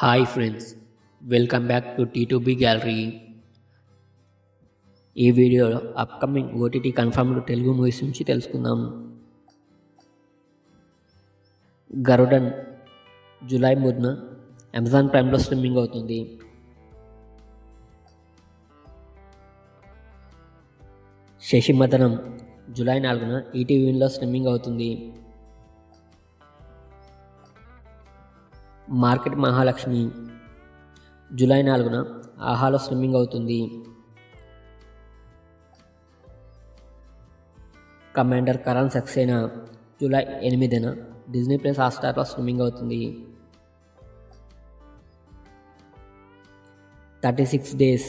Hi friends, welcome back to T2B gallery. ఈ వీడియోలో upcoming OTT confirmed Telugu movies నుంచి తెలుసుకుందాం. గరుడన్ జూలై 3న అమెజాన్ ప్రైమ్లో స్ట్రీమింగ్ అవుతుంది. శశిమదనం జూలై 4న ఈటీవీలో స్ట్రీమింగ్ అవుతుంది. మార్కెట్ మహాలక్ష్మి జూలై 4న ఆహాలో స్ట్రీమింగ్ అవుతుంది. కమాండర్ కరణ్ సక్సేనా జూలై 8న డిజ్నీ ప్లస్ హాట్‌స్టార్లో స్ట్రీమింగ్ అవుతుంది. 36 డేస్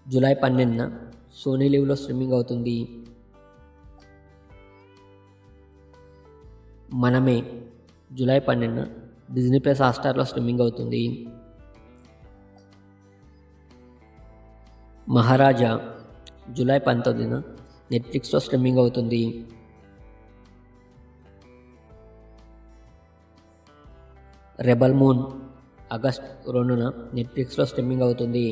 జూలై 12న సోనీ లివ్లో స్ట్రీమింగ్ అవుతుంది. మనమే జూలై 12న డిజ్నీ ప్లస్ హాట్‌స్టార్లో స్ట్రీమింగ్ అవుతుంది. మహారాజా జూలై 19న నెట్ఫ్లిక్స్లో స్ట్రీమింగ్ అవుతుంది. రెబల్ మూన్ ఆగస్ట్ 2న నెట్ఫ్లిక్స్లో స్ట్రీమింగ్ అవుతుంది.